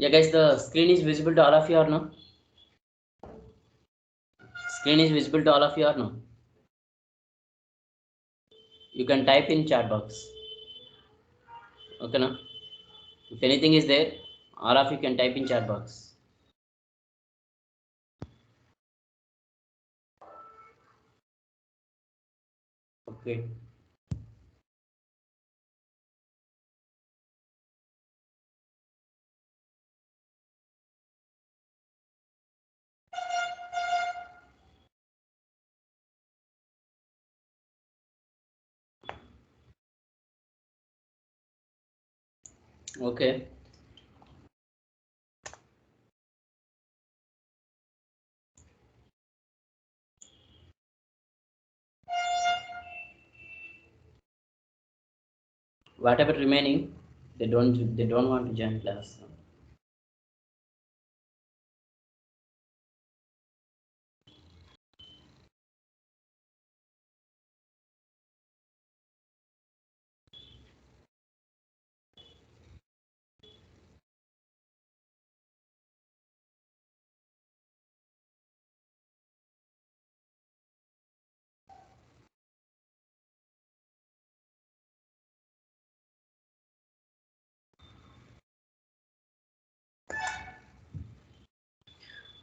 Yeah, guys, the screen is visible to all of you or no? Screen is visible to all of you or no? You can type in chat box. Okay, no? If anything is there, all of you can type in chat box. Okay. Okay. Whatever remaining, they don't want to join class.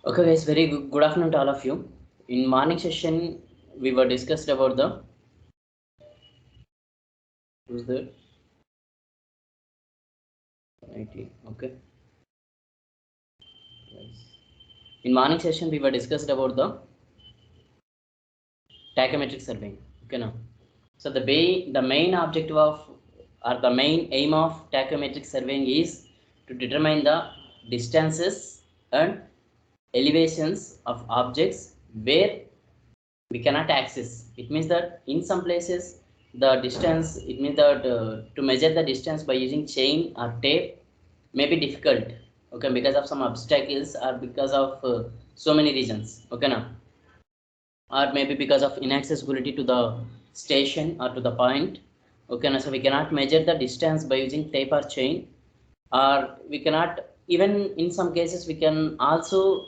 Okay, guys, very good afternoon to all of you. In morning session, we were discussed about the who's there? IT. Okay. Yes. In morning session, we were discussed about the tachometric surveying. Okay, now. So the main objective of or the main aim of tachometric surveying is to determine the distances and elevations of objects where we cannot access. It means that in some places the distance, it means that to measure the distance by using chain or tape may be difficult. Okay, because of some obstacles or because of so many reasons. Okay, now, or maybe because of inaccessibility to the station or to the point. Okay, now, so we cannot measure the distance by using tape or chain, or we cannot, even in some cases we can also,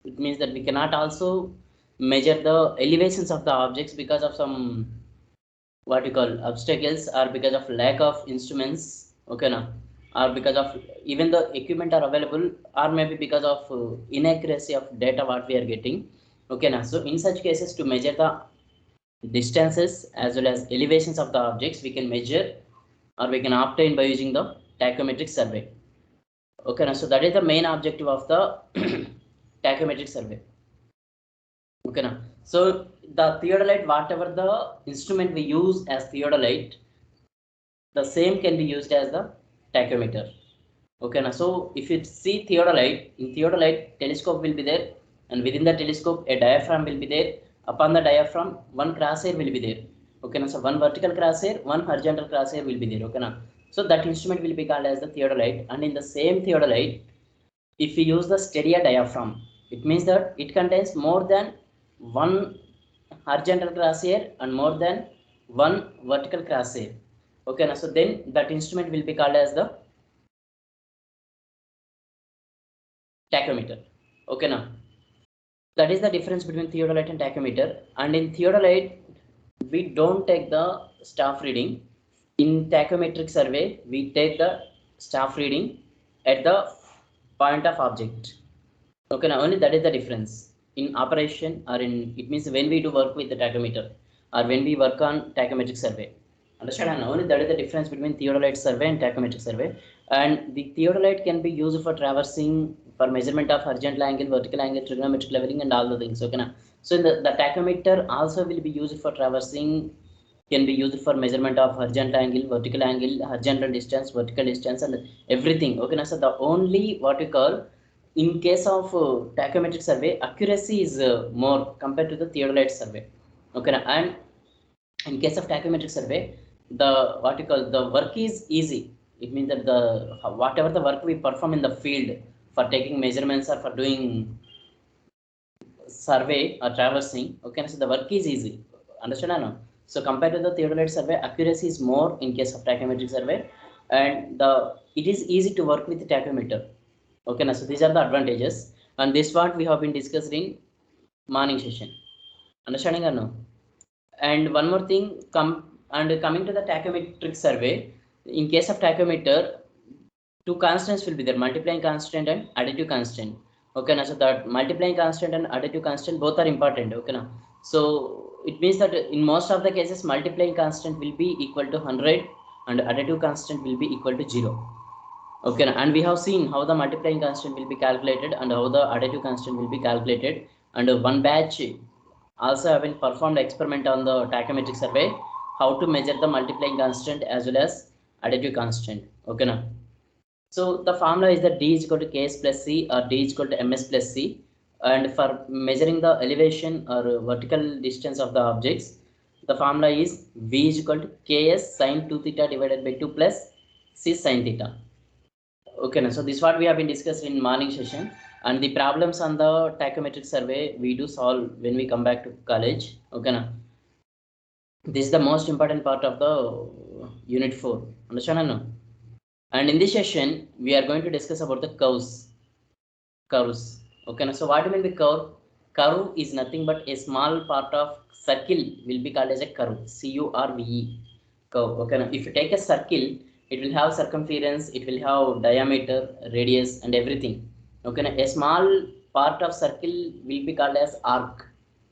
it means that we cannot also measure the elevations of the objects because of some what you call obstacles, or because of lack of instruments. Okay, now, or because of even the equipment are available, or maybe because of inaccuracy of data what we are getting. Okay, now, so in such cases, to measure the distances as well as elevations of the objects, we can measure or we can obtain by using the tachometric survey. Okay, now, so that is the main objective of the tachometric survey. Okay, now, so the theodolite, whatever the instrument we use as theodolite, the same can be used as the tachometer. Okay, now, so if you see theodolite, in theodolite telescope will be there, and within the telescope a diaphragm will be there. Upon the diaphragm, one crosshair will be there. Okay, now, so one vertical crosshair, one horizontal crosshair will be there. Okay, now, so that instrument will be called as the theodolite. And in the same theodolite, if we use the steady diaphragm, it means that it contains more than one horizontal crosshair and more than one vertical crosshair. Okay, now, so then that instrument will be called as the tachometer. Okay, now, that is the difference between theodolite and tachometer. And in theodolite, we don't take the staff reading. In tachometric survey, we take the staff reading at the point of object. Okay, now only that is the difference in operation, or in, it means when we do work with the tachometer or when we work on tachometric survey. Understand? And only that is the difference between theodolite survey and tachometric survey. And the theodolite can be used for traversing, for measurement of horizontal angle, vertical angle, trigonometric leveling, and all the things. Okay, now, so the tachometer also will be used for traversing, can be used for measurement of horizontal angle, vertical angle, horizontal distance, vertical distance, and everything. Okay, now, so the only what we call, in case of tachometric survey, accuracy is more compared to the theodolite survey. Okay, now, and in case of tachometric survey, the what you call, the work is easy. It means that the whatever the work we perform in the field for taking measurements or for doing survey or traversing, okay, so the work is easy. Understand or no? So compared to the theodolite survey, accuracy is more in case of tachometric survey, and the it is easy to work with the tachometer. Okay, now so these are the advantages, and this part we have been discussed in morning session. Understanding or no? And one more thing, coming to the tachometric survey, in case of tachometer, two constants will be there, multiplying constant and additive constant. Okay, now so that multiplying constant and additive constant both are important. Okay, now so it means that in most of the cases multiplying constant will be equal to 100 and additive constant will be equal to 0. Okay, and we have seen how the multiplying constant will be calculated and how the additive constant will be calculated. And one batch also have been performed experiment on the tachometric survey, how to measure the multiplying constant as well as additive constant. Okay, now. So the formula is that D is equal to Ks plus C or D is equal to Ms plus C. And for measuring the elevation or vertical distance of the objects, the formula is V is equal to Ks sine 2 theta divided by 2 plus C sine theta. Okay, now so this is what we have been discussed in morning session, and the problems on the tachometric survey we do solve when we come back to college. Okay, now this is the most important part of the unit 4. Understand or no? And in this session we are going to discuss about the curves. Okay, now so what do you mean by curve? Curve is nothing but a small part of circle will be called as a curve. curve. Curve. Okay, now if you take a circle, it will have circumference, it will have diameter, radius and everything. Okay, now a small part of circle will be called as arc.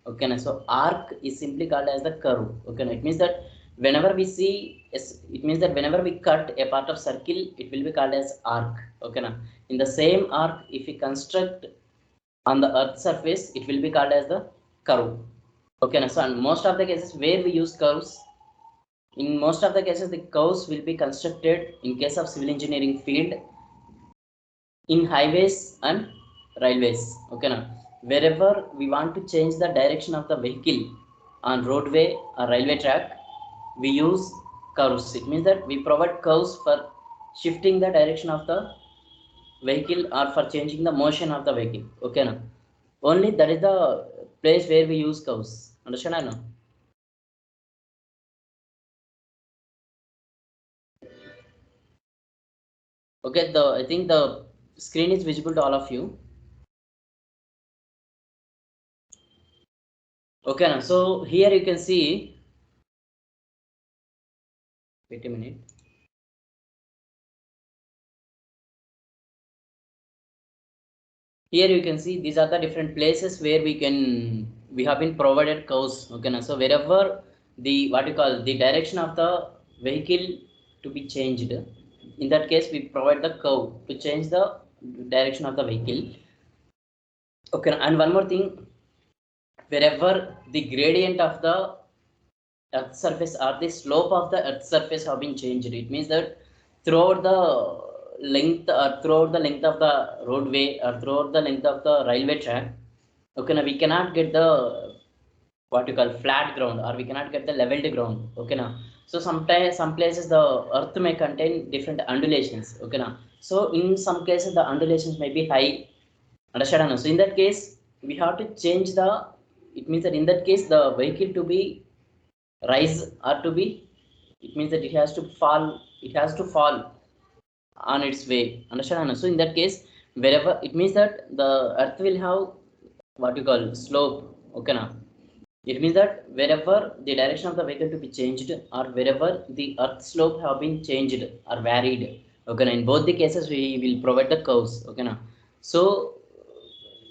Okay, now so arc is simply called as the curve. Okay, now it means that whenever we see, it means that whenever we cut a part of circle, it will be called as arc. Okay, now in the same arc, if we construct on the earth surface, it will be called as the curve. Okay, now so in most of the cases where we use curves, in most of the cases the curves will be constructed in case of civil engineering field in highways and railways. Okay, now wherever we want to change the direction of the vehicle on roadway or railway track, we use curves. It means that we provide curves for shifting the direction of the vehicle or for changing the motion of the vehicle. Okay, now only that is the place where we use curves. Understand or no? Okay, the I think the screen is visible to all of you. Okay, now so here you can see, wait a minute. Here you can see these are the different places where we have been provided curves. Okay, now so wherever the what you call the direction of the vehicle to be changed, in that case we provide the curve to change the direction of the vehicle. Okay, and one more thing, wherever the gradient of the earth surface or the slope of the earth surface have been changed, it means that throughout the length of the roadway or throughout the length of the railway track, okay, now we cannot get the what you call flat ground or we cannot get the leveled ground. Okay, now so sometimes some places the earth may contain different undulations. Okay, now so in some cases the undulations may be high. Understand or no? So in that case we have to change the, it means that in that case the vehicle to be rise or to be, it means that it has to fall on its way. Understand or no? So in that case, wherever, it means that the earth will have what you call slope. Okay, now it means that wherever the direction of the vehicle to be changed or wherever the earth slope have been changed or varied, okay, now in both the cases we will provide the curves. Okay, now so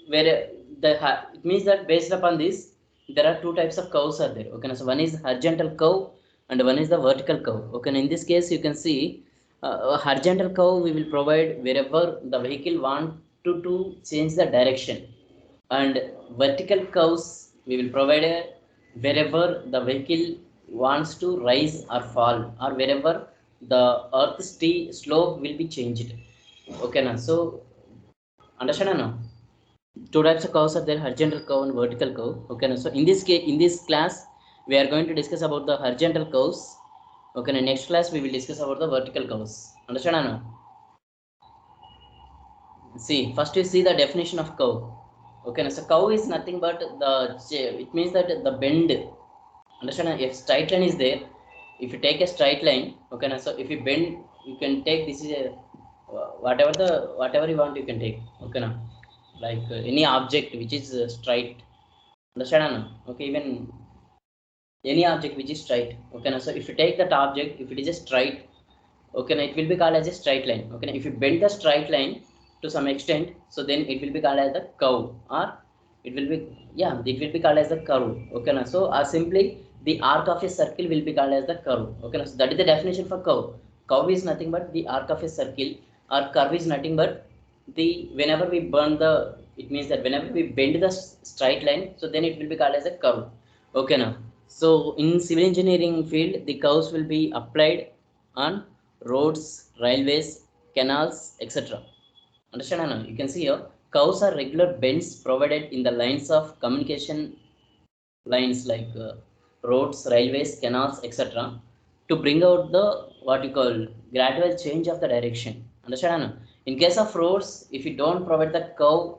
where it means that based upon this there are two types of curves are there. Okay, now so one is horizontal curve and one is the vertical curve. Okay, now in this case you can see a horizontal curve we will provide wherever the vehicle want to change the direction, and vertical curves we will provide wherever the vehicle wants to rise or fall or wherever the earth slope will be changed. Okay, now so understand or no? Two types of curves are there, horizontal curve and vertical curve. Okay, now so in this case, in this class we are going to discuss about the horizontal curves. Okay, now next class we will discuss about the vertical curves. Understand or no? See, first you see the definition of curve. Okay, now so curve is nothing but the, it means that the bend. Understand? If straight line is there, if you take a straight line, okay, now so if you bend, you can take this is a whatever you want you can take. Okay now, like any object which is straight. Understand Anna? Okay, even any object which is straight. Okay now, so if you take that object, if it is a straight, okay now, it will be called as a straight line. Okay now, if you bend the straight line to some extent, so then it will be called as the curve, or it will be, yeah, it will be called as the curve. Okay now, so simply the arc of a circle will be called as the curve. Okay now, so that is the definition for curve. Curve is nothing but the arc of a circle, or curve is nothing but the, whenever we burn the, it means that whenever we bend the straight line, so then it will be called as a curve. Okay now, so in civil engineering field, the curves will be applied on roads, railways, canals, etc. Understand Anna? You can see here, curves are regular bends provided in the lines of communication lines, like roads, railways, canals, etc., to bring out the what you call gradual change of the direction. Understand Anna? In case of roads, if you don't provide the curve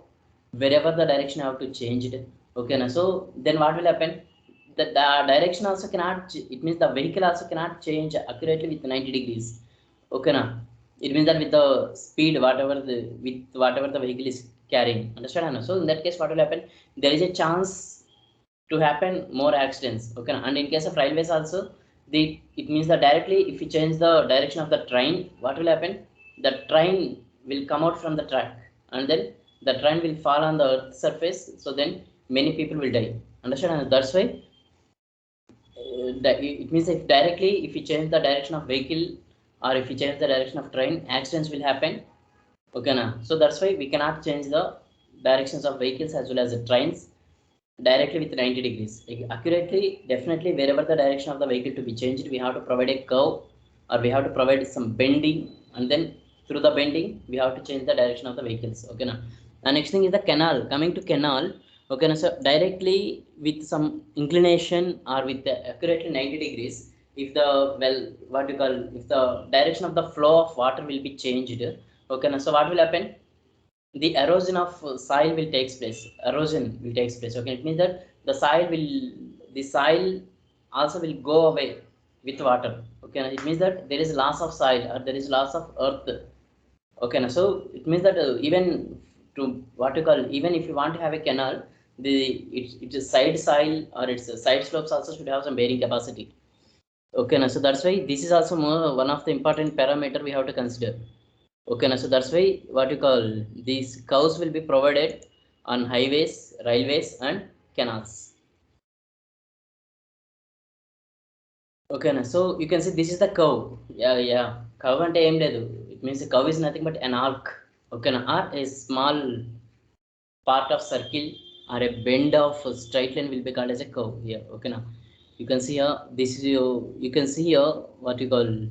wherever the direction you have to change it, okay na, so then what will happen, the direction also cannot it means the vehicle also cannot change accurately with 90 degrees. Okay na, it means that with the speed whatever the, with whatever the vehicle is carrying. Understand Anna? So in that case, what will happen, there is a chance to happen more accidents. Okay, and in case of railways also, the, it means that directly if you change the direction of the train, what will happen, the train will come out from the track, and then the train will fall on the earth surface, so then many people will die. Understand? And that's why it means if directly if you change the direction of vehicle, or if you change the direction of train, accidents will happen. Okay na, so that's why we cannot change the directions of vehicles as well as the trains directly with 90 degrees. Accurately, definitely, wherever the direction of the vehicle to be changed, we have to provide a curve, or we have to provide some bending, and then through the bending, we have to change the direction of the vehicles. Okay, now. The next thing is the canal. Coming to canal, okay, now, so directly with some inclination or with the accurately 90 degrees, if the, well, what you call, if the direction of the flow of water will be changed, okay, now, so what will happen? The erosion of soil will takes place. Erosion will takes place. Okay, it means that the soil will, the soil also will go away with water. Okay, it means that there is loss of soil, or there is loss of earth. Okay, so it means that even to what you call, even if you want to have a canal, the it's a side soil, or its side slopes also should have some bearing capacity. Okay, so that's why this is also more one of the important parameter we have to consider. Okay, so that's why what you call, these curves will be provided on highways, railways, and canals. Okay, so you can see this is the curve. Yeah, curve ante em ledu. It means the curve is nothing but an arc. Okay, or a small part of circle, or a bend of a straight line will be called as a curve here. Okay, now you can see here, this is your, you can see here what you call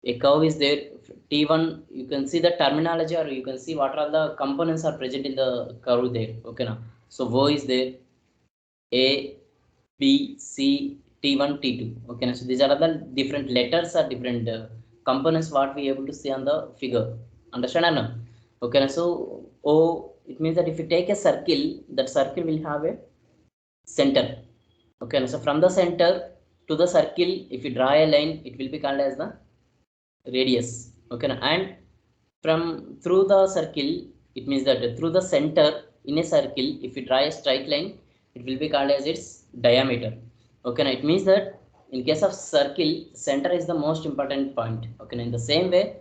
a curve is there. T1, you can see the terminology, or you can see what are the components are present in the curve there. Okay now, so O is there, A, B, C, T1, T2. Okay now, so these are the different letters or different components what we able to see on the figure. Understand or no? Okay now, so O, it means that if you take a circle, that circle will have a center. Okay now, so from the center to the circle, if you draw a line, it will be called as the radius. Okay, and from through the circle, it means that through the center in a circle, if you draw a straight line, it will be called as its diameter. Okay, now it means that in case of circle, center is the most important point. Okay, now in the same way,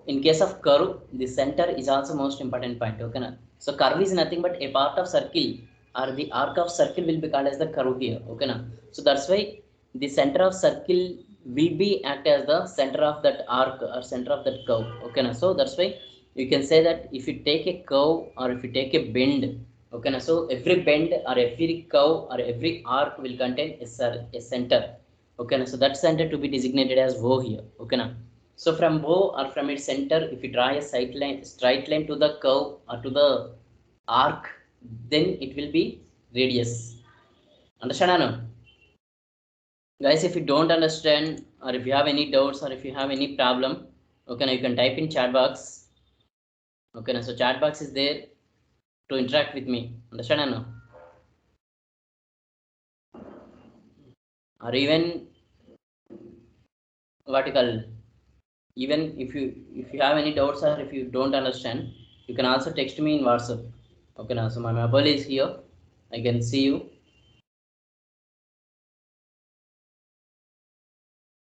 in case of curve, the center is also most important point. Okay, now so curve is nothing but a part of circle, or the arc of circle will be called as the curve here. Okay, now so that's why the center of circle will be act as the center of that arc, or center of that curve. Okay, now so that's why you can say that if you take a curve, or if you take a bend, okay, now so every bend, or every curve, or every arc will contain a center. Okay, now so that center to be designated as O here. Okay, now so from O, or from its center, if you draw a straight line to the curve, or to the arc, then it will be radius. Understand or no? Guys, if you don't understand, or if you have any doubts, or if you have any problem, okay, now you can type in chat box. Okay, now so chat box is there to interact with me. Understand or no? Or even what you call, Even if you have any doubts or if you don't understand, you can also text me in WhatsApp. Okay, now so my mobile is here. I can see you.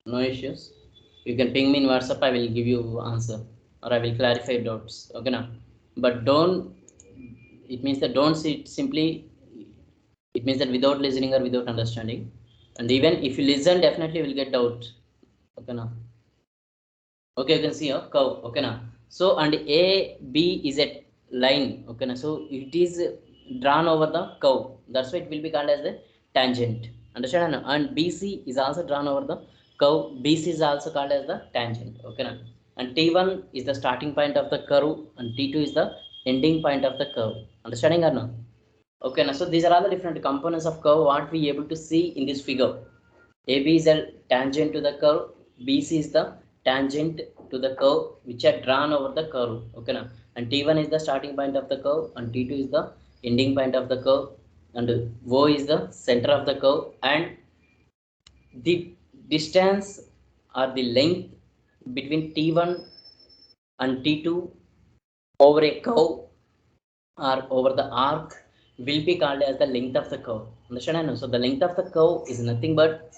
No issues. You can ping me in WhatsApp. I will give you answer or I will clarify doubts. Okay, now, but don't. It means that don't sit simply. It means that without listening or without understanding. And even if you listen, definitely you will get doubt. Okay, now. Okay, you can see a curve. Okay, now. So and AB is a line. Okay, now. So it is drawn over the curve. That's why it will be called as the tangent. Understand? And BC is also drawn over the curve. BC is also called as the tangent. Okay, now. And T1 is the starting point of the curve and T2 is the ending point of the curve. Understanding or no? Okay, now. So these are all the different components of curve what we able to see in this figure. AB is a tangent to the curve. BC is the tangent to the curve which are drawn over the curve. Okay, now. And T1 is the starting point of the curve and T2 is the ending point of the curve and O is the center of the curve and the distance or the length between T1 and T2 over a curve or over the arc will be called as the length of the curve. Understand? So the length of the curve is nothing but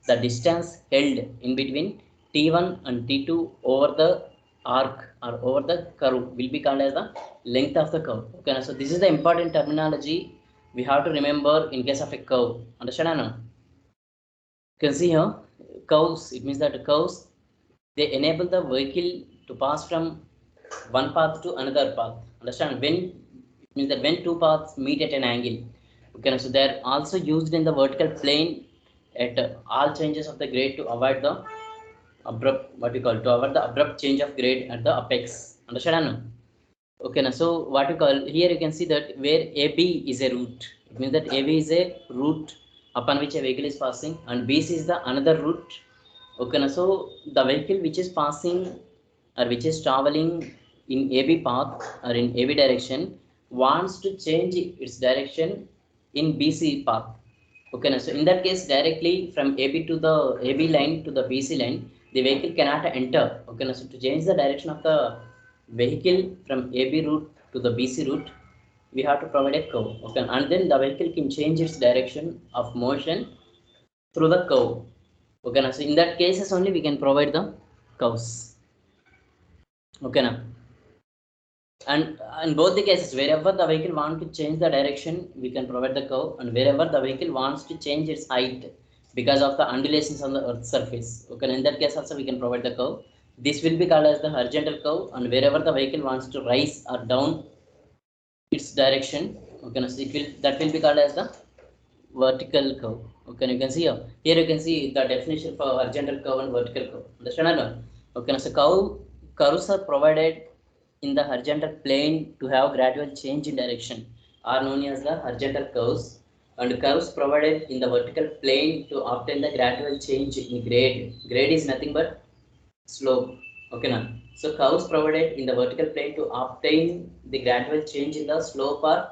the distance held in between T1 and T2 over the arc or over the curve will be called as the length of the curve. Okay, so this is the important terminology we have to remember in case of a curve. Understand? You can see here curves. It means that curves they enable the vehicle to pass from one path to another path. Understand? When it means that when two paths meet at an angle. Okay, so they are also used in the vertical plane at all changes of the grade to avoid the abrupt what we call to avoid the abrupt change of grade at the apex. Understand? Okay, now so what you call here you can see that where AB is a route. It means that AB is a route upon which a vehicle is passing and BC is the another route. Okay, now so the vehicle which is passing or which is traveling in AB path or in AB direction wants to change its direction in BC path. Okay, now so in that case directly from AB to the AB line to the BC line the vehicle cannot enter. Okay, now so to change the direction of the vehicle from AB route to the BC route we have to provide a curve. Okay, and then the vehicle can change its direction of motion through the curve. Okay, now so in that cases only we can provide the curves. Okay, now and in both the cases wherever the vehicle wants to change the direction we can provide the curve and wherever the vehicle wants to change its height because of the undulations on the earth surface. Okay, in that case also we can provide the curve. This will be called as the horizontal curve and wherever the vehicle wants to rise or down its direction. Okay, so it will that will be called as the vertical curve. Okay, you can see here you can see the definition for horizontal curve and vertical curve. Understand? Okay, so curves are provided in the horizontal plane to have gradual change in direction are known as the horizontal curves and curves provided in the vertical plane to obtain the gradual change in grade. Grade is nothing but slope. Okay, now so curves provided in the vertical plane to obtain the gradual change in the slope or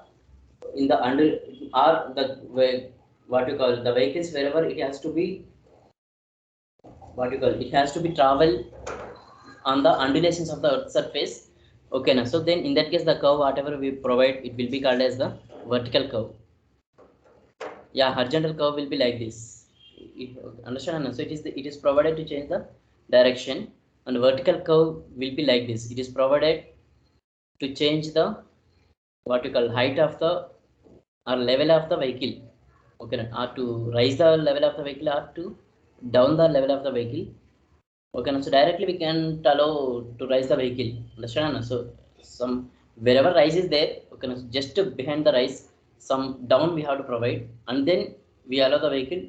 in the under or the what you call the vehicles wherever it has to be what you call it has to be travel on the undulations of the earth surface. Okay, now so then in that case the curve whatever we provide it will be called as the vertical curve. Yeah, horizontal curve will be like this. Understand? So it is provided to change the direction and vertical curve will be like this. It is provided to change the what you call height of the or level of the vehicle. Okay, or to raise the level of the vehicle or to down the level of the vehicle. Okay, so directly we can allow to raise the vehicle. Understand? So some wherever rise is there, okay, so just behind the rise some down we have to provide and then we allow the vehicle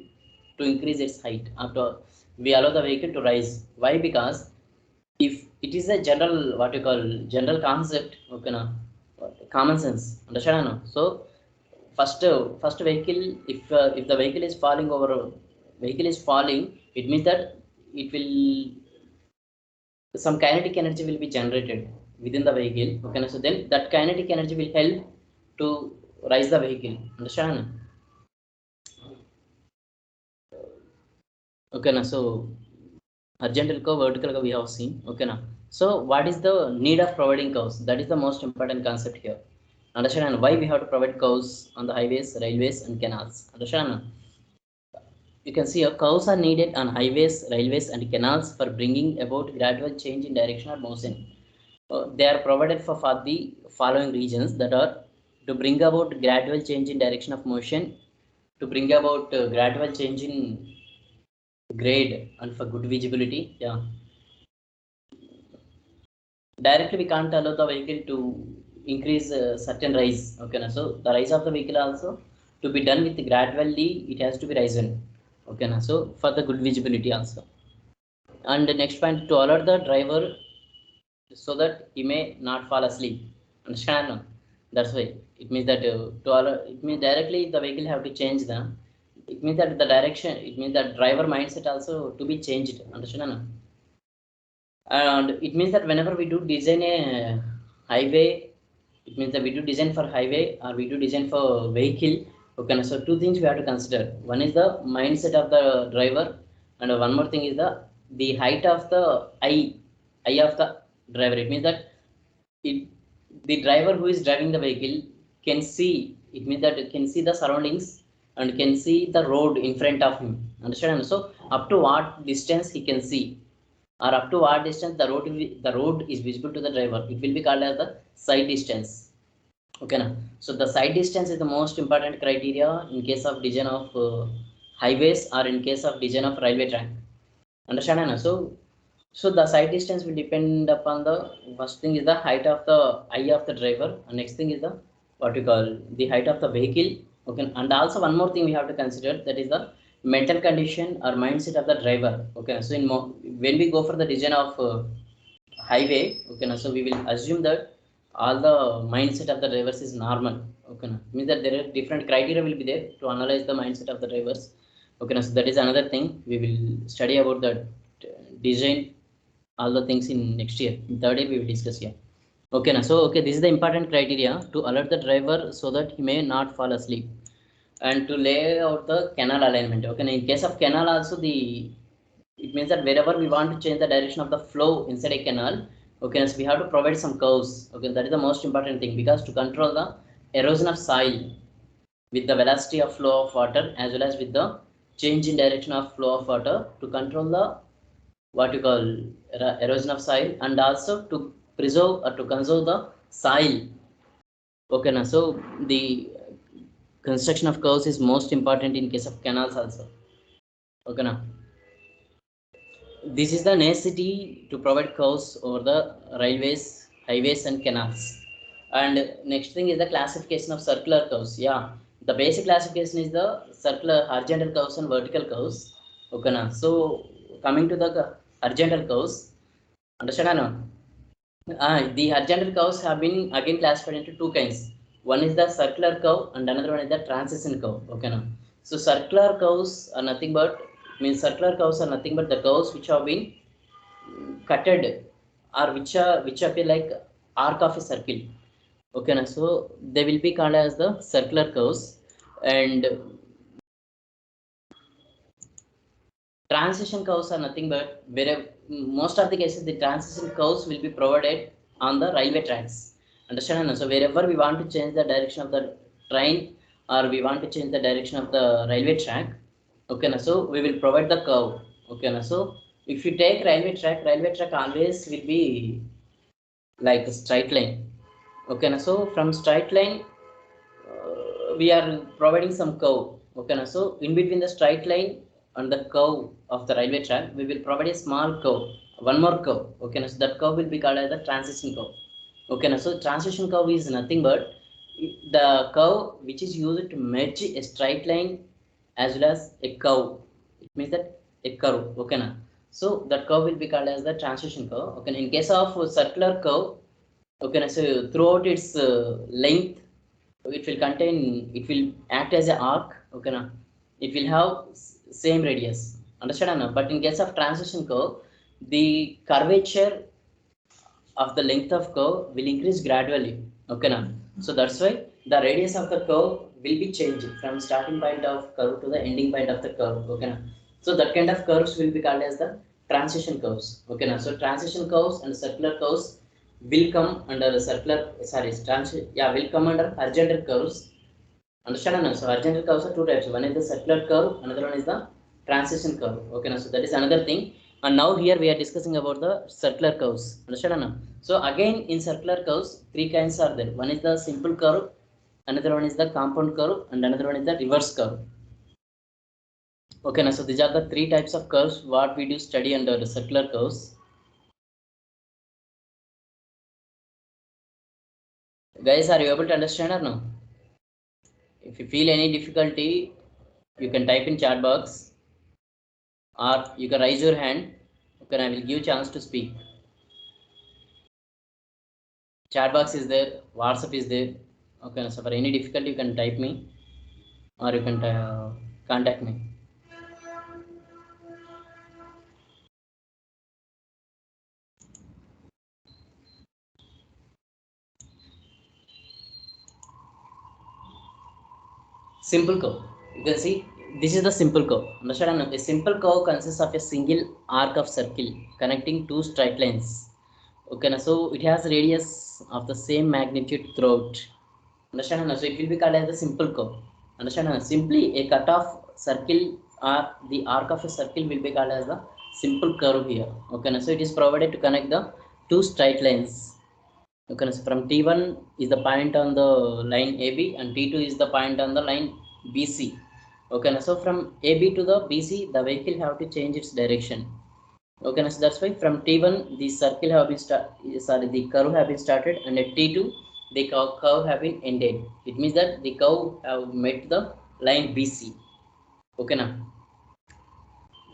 to increase its height after we allow the vehicle to rise. Why? Because if it is a general what you call general concept. Okay, now common sense. Understand? So first vehicle if the vehicle is falling over vehicle is falling it means that it will some kinetic energy will be generated within the vehicle. Okay, so then that kinetic energy will help to rise the vehicle. Understand? Okay, so horizontal curve, vertical curve we have seen. Okay now. So what is the need of providing curves? That is the most important concept here. Understand why we have to provide curves on the highways, railways, and canals. Understand? You can see curves are needed on highways, railways, and canals for bringing about gradual change in direction or motion. They are provided for the following reasons, that are to bring about gradual change in direction of motion, to bring about gradual change in grade, and for good visibility. Yeah, directly we can't allow the vehicle to increase certain rise. Okay, so the rise of the vehicle also to be done with gradually, it has to be risen. Okay, so for the good visibility also. And the next point, to alert the driver so that he may not fall asleep. Understand? No? That's why it means that to alert, it means directly the vehicle have to change them. It means that the direction, it means that driver mindset also to be changed. Understand? No? And it means that whenever we do design a highway, it means that we do design for highway or we do design for vehicle. Okay, so two things we have to consider. One is the mindset of the driver, and one more thing is the height of the eye of the driver. It means that it, the driver who is driving the vehicle can see, it means that it can see the surroundings and can see the road in front of him. Understand? So up to what distance he can see, or up to what distance the road is visible to the driver, it will be called as the sight distance. Okay now. So the sight distance is the most important criteria in case of design of highways or in case of design of railway track. Understand? Na? So the sight distance will depend upon the first thing is the height of the eye of the driver, and next thing is the what we call the height of the vehicle. Okay, and also one more thing we have to consider, that is the mental condition or mindset of the driver. Okay, so when we go for the design of highway, okay, so we will assume that all the mindset of the drivers is normal. Okay, means that there are different criteria will be there to analyze the mindset of the drivers. Okay, so that is another thing we will study about the design all the things in next year. In third year we will discuss here. Okay, now so okay, this is the important criteria to alert the driver so that he may not fall asleep, and to lay out the canal alignment. Okay, now in case of canal also, the it means that wherever we want to change the direction of the flow inside a canal, okay, so we have to provide some curves. Okay, that is the most important thing, because to control the erosion of soil with the velocity of flow of water, as well as with the change in direction of flow of water, to control the what you call erosion of soil, and also to preserve or to conserve the soil. Okay, now so the construction of curves is most important in case of canals also. Okay, now this is the necessity to provide curves over the railways, highways, and canals. And next thing is the classification of circular curves. Yeah, the basic classification is the circular horizontal curves and vertical curves. Okay, now so coming to the horizontal curves, understand now? The horizontal curves have been again classified into two kinds. One is the circular curve and another one is the transition curve. Okay now. So circular curves are nothing but, means circular curves are nothing but the curves which have been cutted, or which appear like arc of a circle. Okay now. So they will be called as the circular curves. And transition curves are nothing but where most of the cases the transition curves will be provided on the railway tracks. Understand? So wherever we want to change the direction of the train, or we want to change the direction of the railway track, okay, so we will provide the curve. Okay, so if you take railway track always will be like a straight line. Okay, so from straight line we are providing some curve. Okay, so in between the straight line and the curve of the railway track, we will provide a small curve, one more curve. Okay, so that curve will be called as the transition curve. Okay, so transition curve is nothing but the curve which is used to merge a straight line as well as a curve. It means that a curve. Okay, now so that curve will be called as the transition curve. Okay, in case of circular curve, okay, so throughout its length, it will contain, it will act as an arc. Okay, now it will have same radius. Understand? Now but in case of transition curve, the curvature of the length of curve will increase gradually. Okay, now so that's why the radius of the curve will be changed from starting point of curve to the ending point of the curve. Okay, now so that kind of curves will be called as the transition curves. Okay, now so transition curves and circular curves will come under the circular, sorry, will come under horizontal curves. Understand now? So horizontal curves are two types. One is the circular curve, another one is the transition curve. Okay, now so that is another thing. And now here we are discussing about the circular curves. Understand now? So again in circular curves, three kinds are there. One is the simple curve, another one is the compound curve, and another one is the reverse curve. Okay, now so these are the three types of curves what we do study under the circular curves. Guys, are you able to understand or no? If you feel any difficulty, you can type in chat box or you can raise your hand. Okay, I will give chance to speak. Chat box is there, WhatsApp is there. Okay, so for any difficulty you can type me or you can contact me. Simple curve, you can see this is the simple curve. Understand? A simple curve consists of a single arc of circle connecting two straight lines. Okay, so it has radius of the same magnitude throughout. Understand? So it will be called as the simple curve. Understand? Simply a cut off circle or the arc of a circle will be called as the simple curve here. Okay, so it is provided to connect the two straight lines. Okay, so from T1 is the point on the line AB and T2 is the point on the line BC. Okay, so from AB to the BC the vehicle have to change its direction. Okay, so that's why from T1 the circle have been the curve have been started, and at T2 the curve have been ended. It means that the curve have met the line BC. Okay, now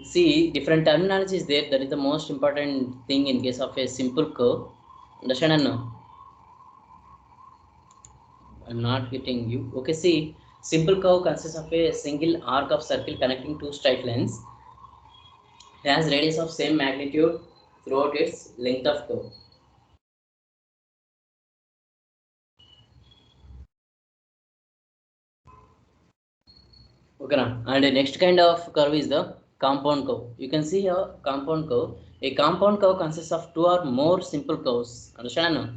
see different terminology is there. That is the most important thing in case of a simple curve. Understand or no? I'm not getting you. Okay, see, simple curve consists of a single arc of circle connecting two straight lines. It has radius of same magnitude throughout its length of curve. Okay, now, and the next kind of curve is the compound curve. You can see here compound curve. A compound curve consists of two or more simple curves. Understand now?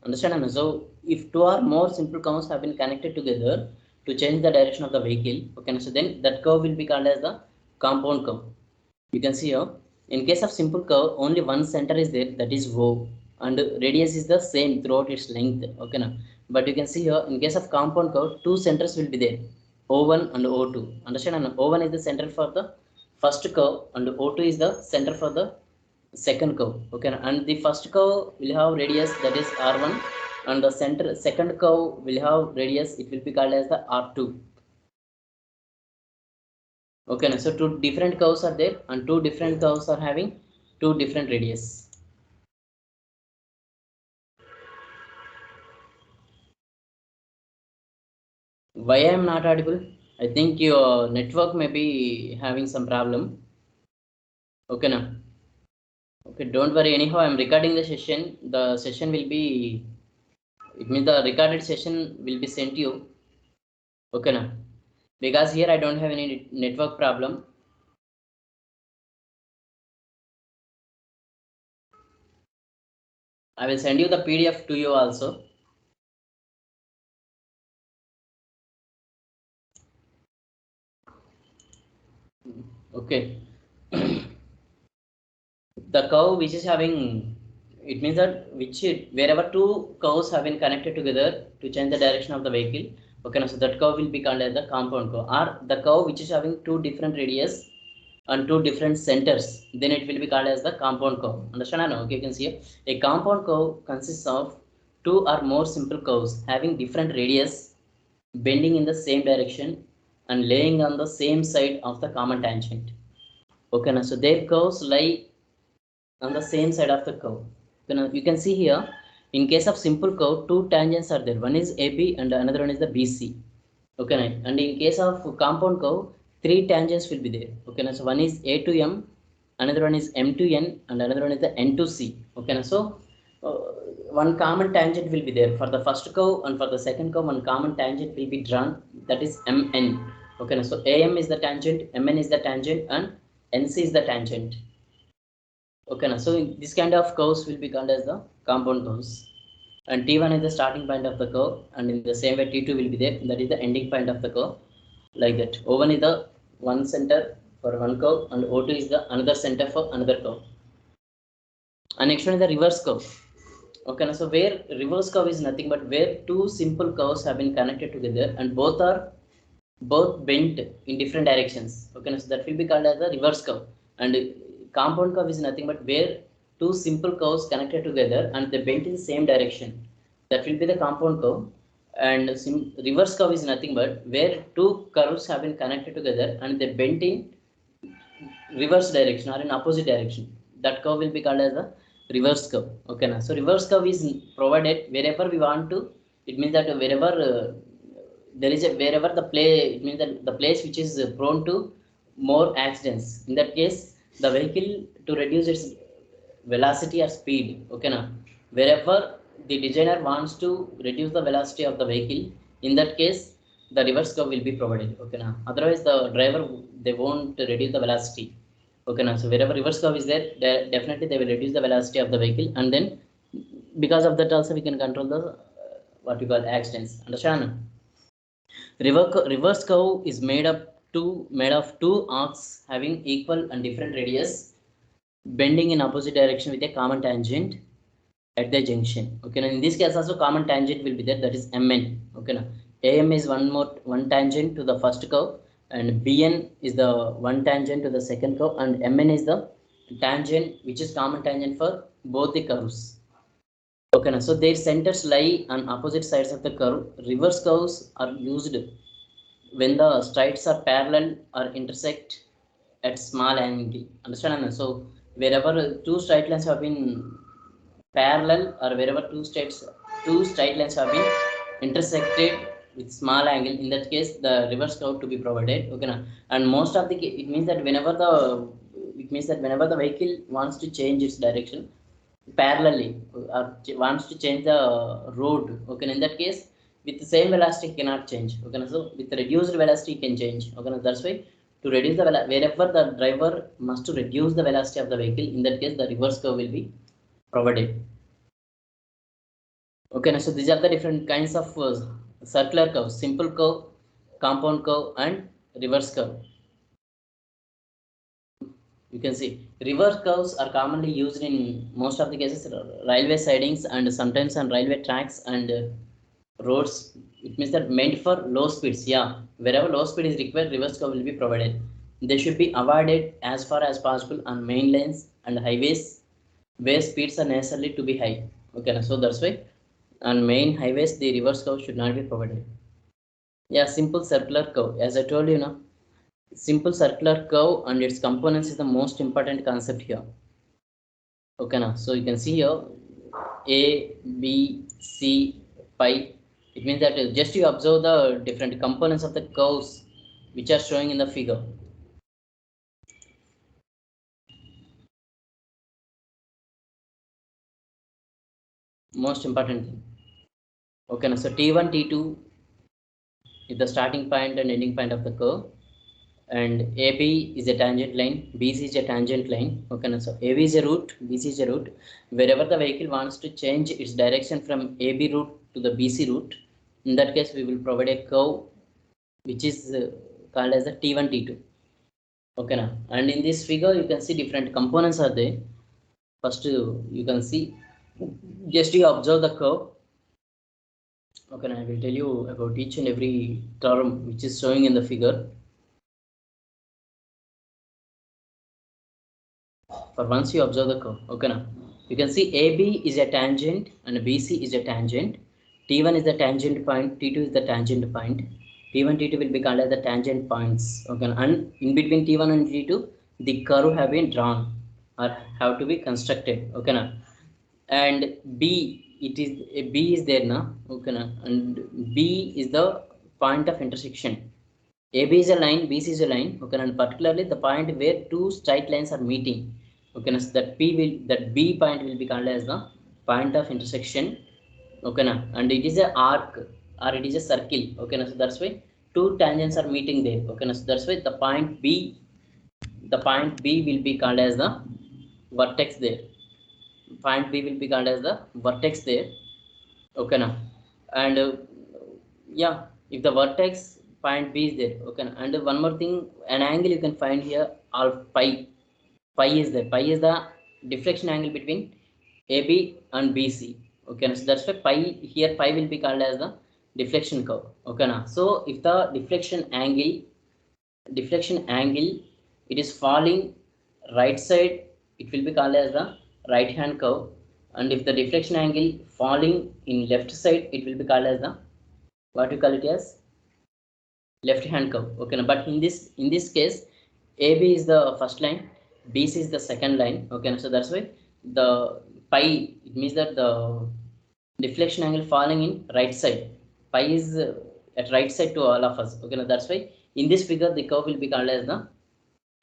Understand now? So if two or more simple curves have been connected together to change the direction of the vehicle, okay, so then that curve will be called as the compound curve. You can see here in case of simple curve only one center is there, that is O, and radius is the same throughout its length. Okay, now but you can see here in case of compound curve two centers will be there, O1 and O2. Understand? And O1 is the center for the first curve and O2 is the center for the second curve. Okay, and the first curve will have radius, that is R1, and the second curve will have radius, it will be called as the R2. Okay, so two different curves are there and two different curves are having two different radius. Why I am not audible? I think your network may be having some problem. Okay, now. Okay, don't worry. Anyhow, I am recording the session. The session will be, it means the recorded session will be sent to you. Okay, now. Because here I don't have any network problem. I will send you the PDF to you also. Okay. The curve which is having, it means that wherever two curves have been connected together to change the direction of the vehicle. Okay, so that curve will be called as the compound curve, or the curve which is having two different radius and two different centers, then it will be called as the compound curve. Understand? Okay, you can see here a compound curve consists of two or more simple curves having different radius, bending in the same direction and laying on the same side of the common tangent. Okay, now so their curves lie on the same side of the curve. You can see here in case of simple curve two tangents are there, one is AB and another one is the BC. Okay, and in case of compound curve three tangents will be there. Okay, so one is A to M, another one is M to N, and another one is the N to C. Okay, so one common tangent will be there for the first curve, and for the second curve one common tangent will be drawn, that is MN. Okay, so AM is the tangent, MN is the tangent, and NC is the tangent. Okay, now so this kind of curves will be called as the compound curves. And T1 is the starting point of the curve, and in the same way T2 will be there, that is the ending point of the curve, like that. O1 is the one center for one curve, and O2 is the another center for another curve. And next one is the reverse curve. Okay, now so where reverse curve is nothing but where two simple curves have been connected together and both are bent in different directions. Okay, so that will be called as a reverse curve. And compound curve is nothing but where two simple curves connected together and they bent in the same direction. That will be the compound curve. And reverse curve is nothing but where two curves have been connected together and they bent in reverse direction or in opposite direction. That curve will be called as a reverse curve. Okay, now so reverse curve is provided wherever we want to. It means that wherever there is a wherever the play, it means that the place which is prone to more accidents. In that case, the vehicle, to reduce its velocity or speed. Okay, now wherever the designer wants to reduce the velocity of the vehicle, in that case the reverse curve will be provided. Okay, now otherwise the driver, they won't reduce the velocity. Okay, now so wherever reverse curve is there, definitely they will reduce the velocity of the vehicle, and then because of that also we can control the what we call accidents. Understand? Reverse curve is made of two arcs having equal and different radius, bending in opposite direction with a common tangent at the junction. Okay, now in this case also common tangent will be there, that is Mn. Okay, now AM is one tangent to the first curve, and Bn is the one tangent to the second curve, and Mn is the tangent which is common tangent for both the curves. Okay, now so their centers lie on opposite sides of the curve. Reverse curves are used when the straights are parallel or intersect at small angle. Understand? So wherever two straight lines have been parallel, or wherever two straight lines have been intersected with small angle, in that case the reverse curve to be provided. Okay, now and most of the it means that whenever the vehicle wants to change its direction parallelly, or wants to change the road. Okay, in that case with the same velocity cannot change. Okay, so with reduced velocity can change. Okay, that's why to reduce the wherever the driver must to reduce the velocity of the vehicle, in that case the reverse curve will be provided. Okay, so these are the different kinds of circular curve: simple curve, compound curve, and reverse curve. You can see reverse curves are commonly used in most of the cases, railway sidings and sometimes on railway tracks and roads. It means that meant for low speeds. Yeah, wherever low speed is required, reverse curve will be provided. They should be avoided as far as possible on main lanes and highways where speeds are necessarily to be high. Okay, so that's why on main highways the reverse curve should not be provided. Yeah, simple circular curve, as I told you now, simple circular curve and its components is the most important concept here. Okay, now so you can see here A, B, C, pi. It means that just you observe the different components of the curves which are showing in the figure. Most important thing. Okay, now so T1, T2 is the starting point and ending point of the curve, and AB is a tangent line, BC is a tangent line. Okay, now so AB is a route, BC is a route. Wherever the vehicle wants to change its direction from AB route to the BC route, in that case we will provide a curve which is called as the T1, T2. Okay, now and in this figure you can see different components are there. First you can see, just you observe the curve. Okay, now I will tell you about each and every term which is showing in the figure. For once you observe the curve. Okay, now you can see AB is a tangent and BC is a tangent. T1 is the tangent point, T2 is the tangent point. T1, T2 will be called as the tangent points. Okay, and in between T1 and T2 the curve have been drawn or have to be constructed. Okay, now and B, B is there now. Okay, now and B is the point of intersection. AB is a line, BC is a line. Okay, and particularly the point where two straight lines are meeting. Okay, now so that B point will be called as the point of intersection. Okay, now and it is a arc or it is a circle. Okay, now so that's why two tangents are meeting there. Okay, now so that's why the point B will be called as the vertex there. Point B will be called as the vertex there. Okay now. And yeah, if the vertex point B is there, okay now. And one more thing, an angle you can find here, alpha pi. Pi is there. Pi is the deflection angle between AB and BC. Okay now. So that's why pi here, pi will be called as the deflection curve. Okay now. So if the deflection angle it is falling right side, it will be called as the right hand curve. And if the deflection angle falling in left side, it will be called as the, what we call it as, left hand curve. Okay now, but in this case, AB is the first line, BC is the second line. Okay now, so that's why the pi, it means that the deflection angle falling in right side, pi is at right side to all of us. Okay now, that's why in this figure the curve will be called as the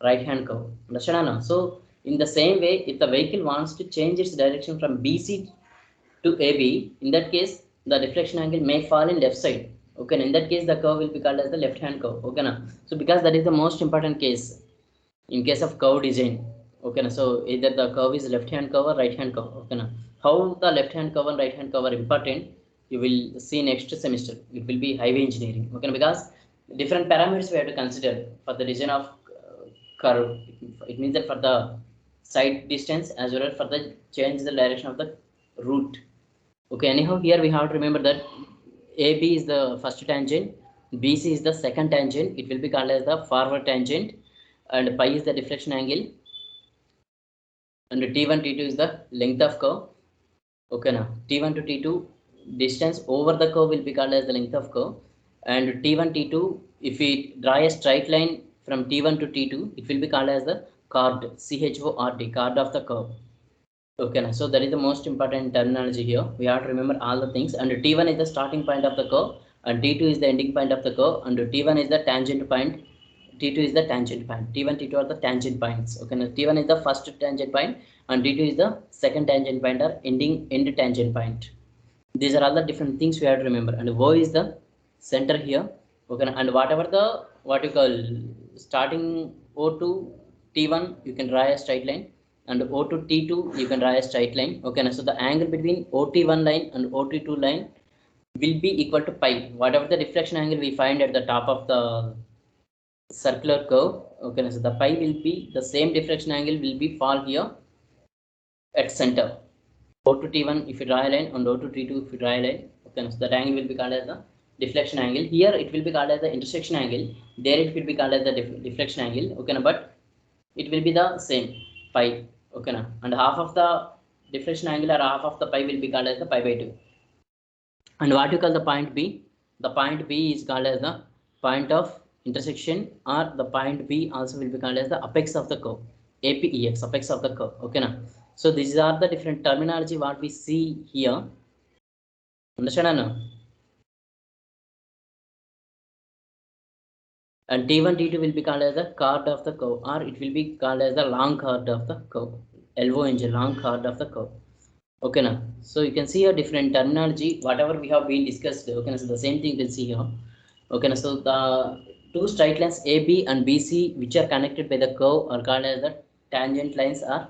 right hand curve. Understand now? So in the same way, if the vehicle wants to change its direction from BC to AB, in that case the deflection angle may fall in left side. Okay, in that case the curve will be called as the left hand curve. Okay now, so because that is the most important case in case of curve design. Okay now, so either the curve is left hand curve or right hand curve. Okay now, how the left hand curve and right hand curve are important, you will see next semester. It will be highway engineering. Okay now, because different parameters we have to consider for the design of curve. It means that for the side distance as well as for the change the direction of the route. Okay, anyhow, here we have to remember that AB is the first tangent, BC is the second tangent. It will be called as the forward tangent, and pi is the deflection angle, and T1, T2 is the length of curve. Okay, now T1 to T2 distance over the curve will be called as the length of curve, and T1, T2, if we draw a straight line from T1 to T2, it will be called as the chord, CHORD, chord of the curve. Okay, so that is the most important terminology here. We have to remember all the things. And T1 is the starting point of the curve, and T2 is the ending point of the curve, and T1 is the tangent point, T2 is the tangent point. T1, T2 are the tangent points. Okay, now T1 is the first tangent point, and T2 is the second tangent point or end tangent point. These are all the different things we have to remember. And O is the center here. Okay, and whatever the what you call starting O to T1, you can draw a straight line, and O to T2 you can draw a straight line. Okay, so the angle between OT1 line and OT2 line will be equal to pi. Whatever the deflection angle we find at the top of the circular curve. Okay, so the pi will be the same deflection angle will be fall here at center. O to T1 if you draw a line, and O to T2 if you draw a line. Okay, so that angle will be called as the deflection angle. Here it will be called as the intersection angle. There it will be called as the deflection angle. Okay, but it will be the same pi. Okay, and half of the deflection angle or half of the pi will be called as the pi by 2. And what you call the point B? The point B is called as the point of intersection, or the point B also will be called as the apex of the curve. APEX, apex of the curve. Okay, now so these are the different terminology what we see here. Understand now? And T1, T2 will be called as the chord of the curve, or it will be called as the long chord of the curve. LONG, long chord of the curve. Okay, now so you can see a different terminology whatever we have been discussed. Okay, so the same thing you can see here. Okay, so the two straight lines AB and BC which are connected by the curve are called as the tangent lines or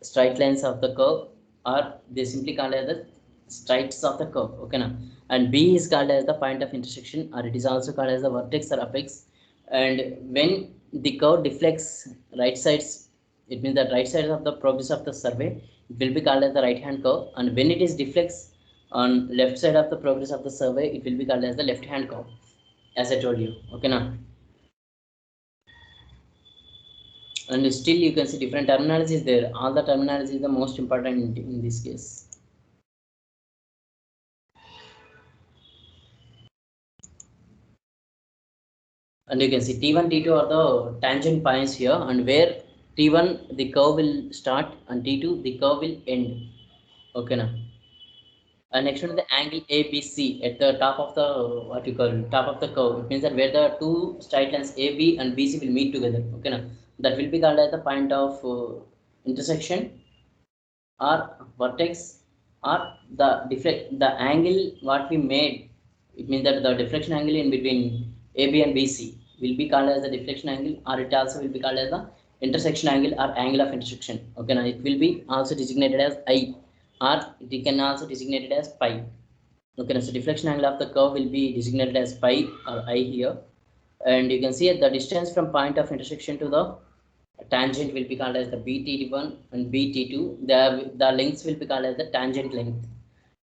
straight lines of the curve, or they simply called as the straights of the curve. Okay, now and B is called as the point of intersection, or it is also called as the vertex or apex. And when the curve deflects right sides, it means that right side of the progress of the survey, it will be called as the right hand curve, and when it is deflects on left side of the progress of the survey, it will be called as the left hand curve, as I told you. Okay, now and still you can see different terminologies there. All the terminology is the most important in this case. And you can see T1, T2 are the tangent points here, and where T1 the curve will start and T2 the curve will end. Okay, now and next one is the angle ABC at the top of the what you call top of the curve. It means that where the two straight lines AB and BC will meet together. Okay, now that will be called as the point of intersection or vertex, or the angle what we made. It means that the deflection angle in between AB and BC will be called as the deflection angle, or it also will be called as the intersection angle or angle of intersection. Okay, now it will be also designated as I, or it can also designated as pi. Okay, now so deflection angle of the curve will be designated as pi or I here, and you can see the distance from point of intersection to the tangent will be called as the BT1 and BT2. The lengths will be called as the tangent length.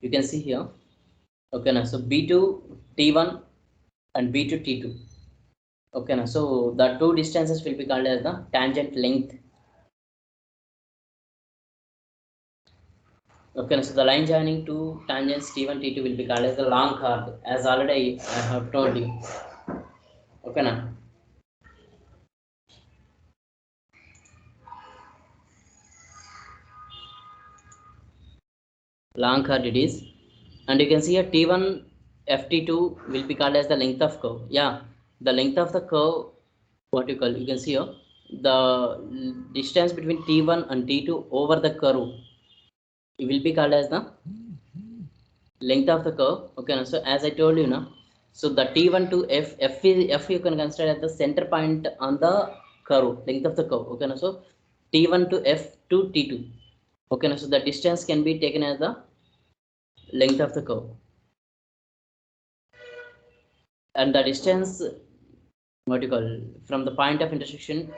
You can see here. Okay, now so B2 T1 and B2 T2. Okay, now so the two distances will be called as the tangent length. Okay, so the line joining two tangents T1 T2 will be called as the long chord, as already I have told you. Okay, now long chord it is, and you can see a T1 FT2 will be called as the length of curve. Yeah, the length of the curve, what you call, you can see here the distance between T1 and T2 over the curve, it will be called as the length of the curve. Okay, now so as I told you now, so the T1 to F you can consider as the center point on the curve, length of the curve. Okay, now so T1 to F to T2. Okay, now so the distance can be taken as the length of the curve, and the distance, what you call, from the point of intersection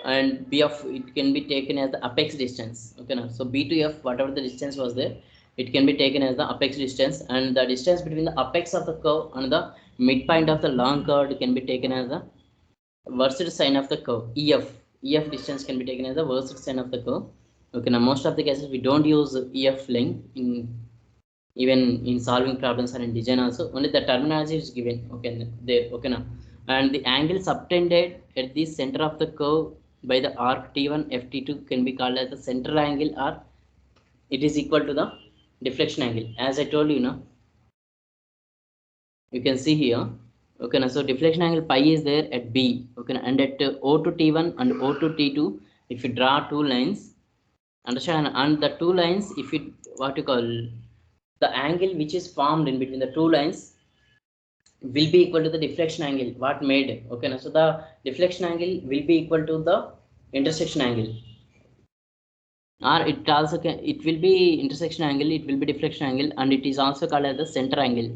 and B of it can be taken as the apex distance. Okay, now so B to F, whatever the distance was there, it can be taken as the apex distance, and the distance between the apex of the curve and the midpoint of the long curve can be taken as the versed sine of the curve. EF distance can be taken as the versed sine of the curve. Okay, now most of the cases we don't use EF length in even in solving problems or in design also. Only the terminology is given. Okay, there. Okay, now and the angle subtended at the center of the curve by the arc T1 FT2 can be called as the central angle, or it is equal to the deflection angle. As I told you now, you can see here. Okay, now so deflection angle pi is there at B. Okay, and at O to T1 and O to T2, if you draw two lines, understand, and the two lines, if you what you call, the angle which is formed in between the two lines will be equal to the deflection angle what made. Okay, now so the deflection angle will be equal to the intersection angle, or it also can, it will be intersection angle, it will be deflection angle, and it is also called as the center angle.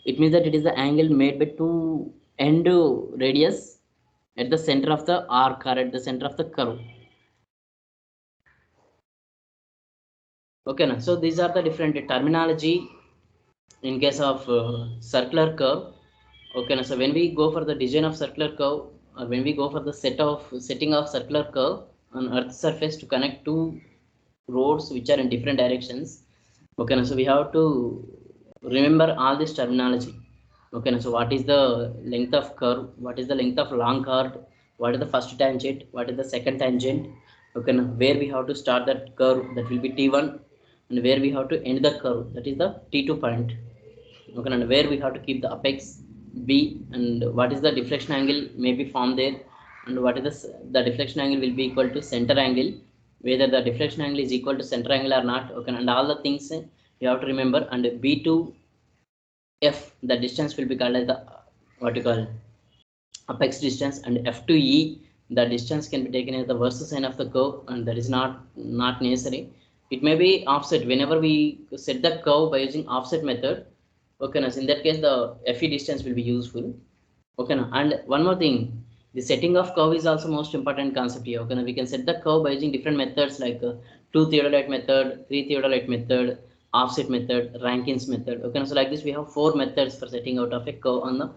It means that it is the angle made by two end radius at the center of the arc or at the center of the curve. Okay, now so these are the different terminology in case of circular curve. Okay, now so when we go for the design of circular curve, or when we go for the setting of circular curve on earth surface to connect two roads which are in different directions. Okay, now so we have to remember all this terminology. Okay, now so what is the length of curve, what is the length of long chord, what is the first tangent, what is the second tangent. Okay, now where we have to start that curve, that will be T1, and where we have to end the curve, that is the T2 point. Okay, and where we have to keep the apex B, and what is the deflection angle may be formed there, and what is the deflection angle will be equal to center angle, whether the deflection angle is equal to center angle or not. Okay, and all the things you have to remember. And B to F, the distance will be called as the what you call apex distance, and F to E, the distance can be taken as the versus sine of the curve, and that is not necessary. It may be offset whenever we set the curve by using offset method. Okay, now in that case the FE distance will be useful. Okay, now and one more thing, the setting of curve is also most important concept here. Okay, now we can set the curve by using different methods like 2 theodolite method, 3 theodolite method, offset method, Rankins method. Okay, now so like this we have 4 methods for setting out of a curve on the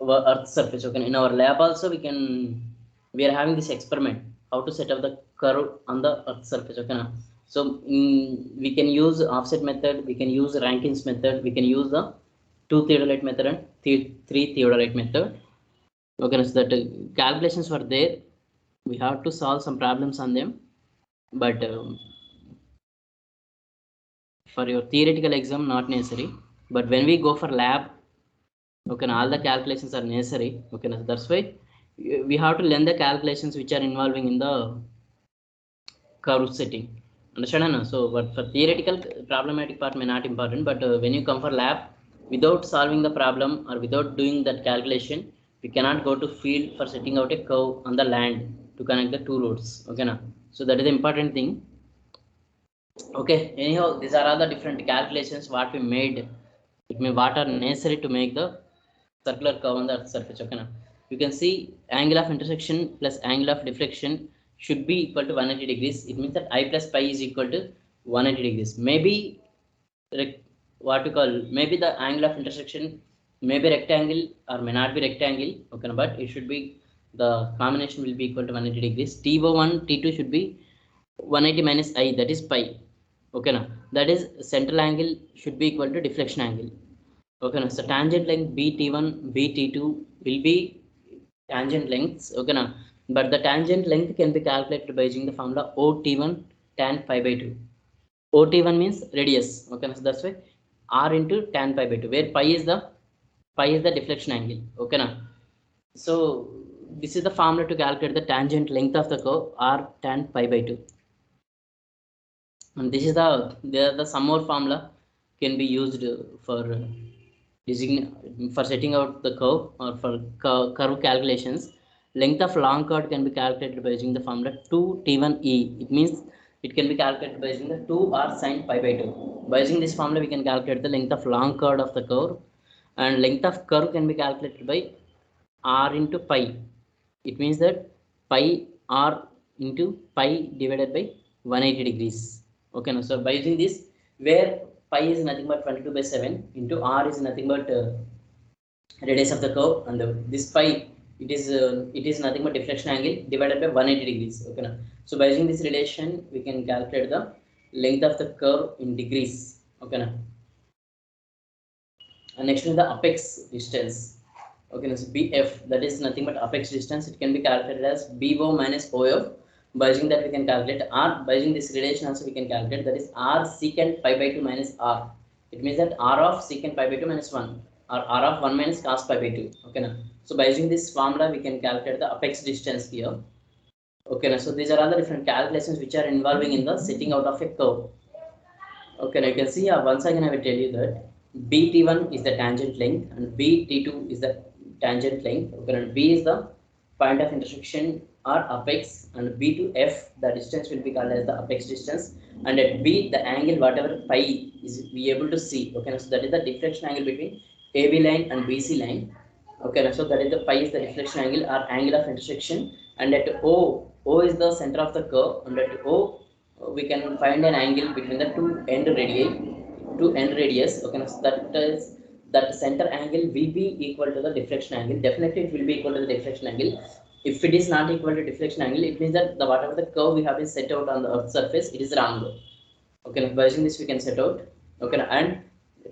earth surface. Okay, in our lab also we are having this experiment how to set up the curve on the earth surface. Okay, now so we can use offset method, we can use Rankins method, we can use the 2 theodolite method and 3 theodolite method. Okay, so that calculations were there, we have to solve some problems on them, but for your theoretical exam not necessary. But when we go for lab, okay, now all the calculations are necessary. Okay, now that's why we have to learn the calculations which are involving in the curve setting. Understand? So but for theoretical problematic part may not important, but when you come for lab, without solving the problem or without doing that calculation, we cannot go to field for setting out a curve on the land. to connect the two roads. Okay now, so that is the important thing. Okay, anyhow, these are all the different calculations what we made. It means what are necessary to make the circular curve on the earth surface. Okay now, you can see angle of intersection plus angle of deflection should be equal to 180 degrees. It means that I plus pi is equal to 180 degrees. Maybe what we call, maybe the angle of intersection may be rectangle or may not be rectangle. Okay, but it should be, the combination will be equal to 180 degrees. T1 T2 should be 180 minus I, that is pi. Okay now, that is central angle should be equal to deflection angle. Okay now, so tangent length BT1 BT2 will be tangent lengths. Okay now, but the tangent length can be calculated by using the formula OT1 tan pi by 2. OT1 means radius. Okay, so that's why R into tan pi by 2, where pi is the deflection angle. Okay now, so this is the formula to calculate the tangent length of the curve, R tan pi by 2. And this is the some more formula can be used for for setting out the curve or for curve calculations. Length of long chord can be calculated by using the formula 2T1E. It means it can be calculated by using the 2R sin pi by 2. By using this formula, we can calculate the length of long chord of the curve, and length of curve can be calculated by R into pi. It means that pi R into pi divided by 180 degrees. Okay, now so by using this, where pi is nothing but 22 by 7 into R is nothing but radius of the curve, and this pi, it is nothing but deflection angle divided by 180 degrees. Okay now, so by using this relation, we can calculate the length of the curve in degrees. Okay now, and next is the apex distance. Okay, so BF, that is nothing but apex distance. It can be calculated as BO minus OF. By using that, we can calculate R. By using this relation also, we can calculate, that is R secant pi by 2 minus R. It means that R of secant pi by 2 minus 1, or R of 1 minus cos pi by 2. Okay now, so by using this formula, we can calculate the apex distance here. Okay now, so these are all the different calculations which are involving in the setting out of a curve. Okay, now you can see once again I will tell you that BT1 is the tangent length and BT2 is the tangent length. Okay, and B is the point of intersection or apex, and B to F, the distance will be called as the apex distance, and at B the angle whatever pi is we able to see. Okay, so that is the deflection angle between AB line and BC line. Okay, so that is the pi is the deflection angle or angle of intersection, and at O is the center of the curve, and at O we can find an angle between the two end radius. Okay, so that is, that center angle will be equal to the deflection angle. Definitely it will be equal to the deflection angle. If it is not equal to deflection angle, it means that the whatever the curve we have been set out on the earth surface, it is wrong. Okay, by using this we can set out. Okay, and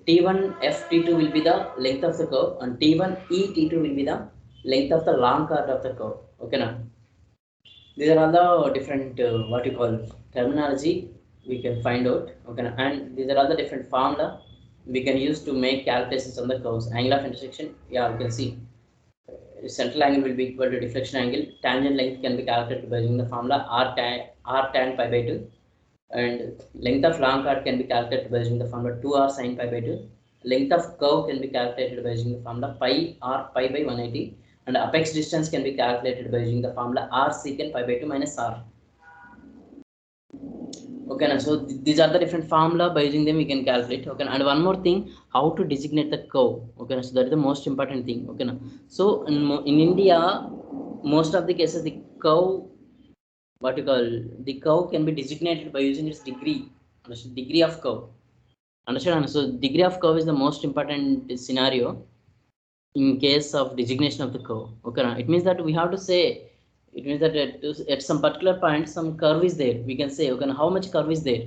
T1 F T2 will be the length of the curve, and T1 E T2 will be the length of the long chord of the curve. Okay now, these are all the different what you call terminology we can find out. Okay, and these are all the different formula we can use to make calculations on the curves. Angle of intersection, yeah, you can see central angle will be equal to deflection angle. Tangent length can be calculated by using the formula R tan pi by 2, and length of long chord can be calculated by using the formula 2R sin pi by 2. Length of curve can be calculated by using the formula pi R pi by 180, and apex distance can be calculated by using the formula R secant pi by 2 minus R. Okay, now so these are the different formula. By using them we can calculate. Okay, and one more thing, how to designate the curve. Okay, so that is the most important thing. Okay, now so in India, most of the cases the curve, what you call, the curve can be designated by using its degree. Degree of curve. Understand? So degree of curve is the most important scenario in case of designation of the curve. Okay, now it means that we have to say, it means that at some particular point some curve is there. We can say, okay, now how much curve is there?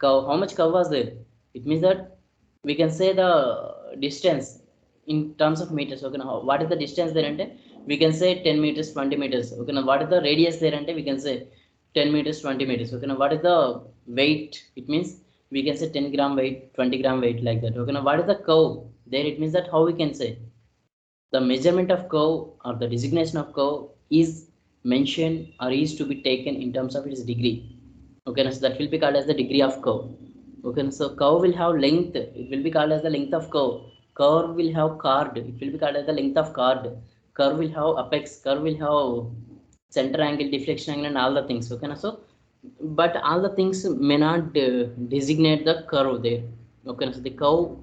How much curve was there? It means that we can say the distance in terms of meters. Okay, now what is the distance there? And we can say 10 meters, 20 meters. Okay, now what is the radius there? And we can say 10 meters, 20 meters. Okay, now what is the weight? It means we can say 10 gram weight, 20 gram weight, like that. Okay, now what is the curve there? It means that how we can say the measurement of curve or the designation of curve is mentioned or is to be taken in terms of its degree. Okay, so that will be called as the degree of curve. Okay, so curve will have length, it will be called as the length of curve. Curve will have chord, it will be called as the length of chord. Curve will have apex, curve will have center angle, deflection angle, and all the things. Okay, so but all the things may not designate the curve there. Okay, so the curve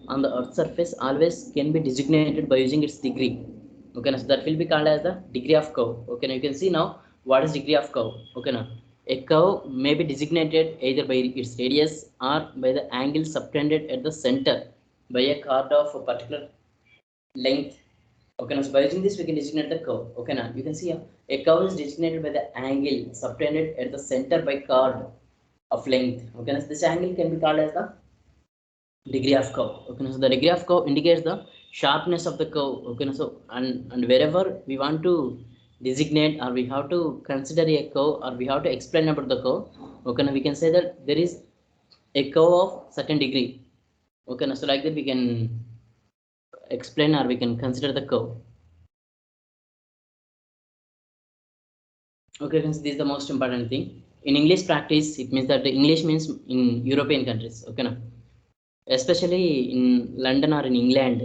on the earth surface always can be designated by using its degree. Okay, so that will be called as the degree of curve. Okay, now you can see now what is degree of curve. Okay, now a curve may be designated either by its radius or by the angle subtended at the center by a chord of a particular length. Okay, now so by using this we can designate the curve. Okay, now you can see a curve is designated by the angle subtended at the center by chord of length. Okay, now so this angle can be called as the degree of curve. Okay, now so the degree of curve indicates the sharpness of the curve. Okay, now so and wherever we want to designate or we have to consider a curve or we have to explain about the curve. Okay, now we can say that there is a curve of certain degree. Okay, now so like that we can explain or we can consider the curve. Okay, friends, this is the most important thing. In English practice, it means that the English means in European countries. Okay, now, especially in London or in England,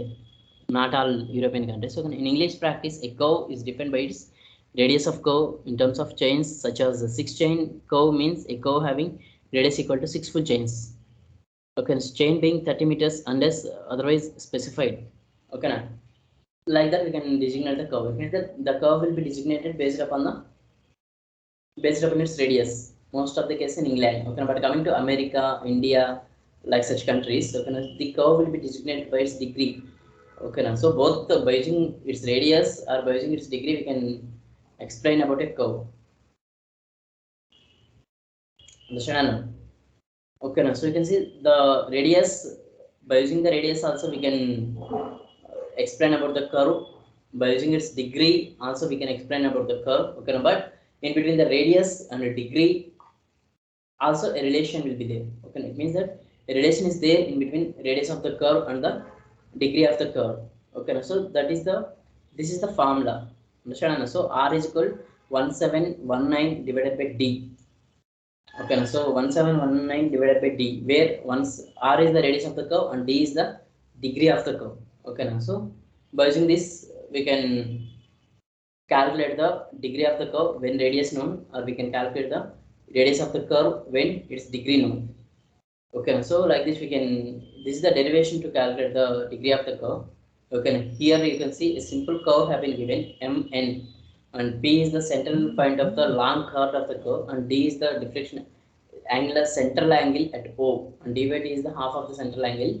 not all European countries. So in English practice, a curve is defined by its radius of curve in terms of chains, such as a 6-chain curve means a curve having radius equal to 6 full chains. Okay, so chain being 30 meters unless otherwise specified. Okay, now, like that we can designate the curve. It means that the curve will be designated based upon its radius. Most of the case in England. Okay, but coming to America, India, like such countries, okay, the curve will be designated by its degree. Okay, now so both by using its radius or by using its degree, we can explain about a curve. Understand? Okay, now so you can see the radius. By using the radius, also we can explain about the curve. By using its degree, also we can explain about the curve. Okay, now, but in between the radius and the degree, also a relation will be there. Okay, it means that a relation is there in between radius of the curve and the degree of the curve. Okay, so that is this is the formula. Understand? So R is equal 1719 divided by D. Okay, so 1719 divided by D, where once R is the radius of the curve and D is the degree of the curve. Okay, so by using this we can calculate the degree of the curve when radius known, or we can calculate the radius of the curve when its degree known. Okay, so like this we can, this is the derivation to calculate the degree of the curve. Okay, here you can see a simple curve have been given Mn, and P is the central point of the long chord of the curve, and D is the deflection angular central angle at O, and dy d is the half of the central angle.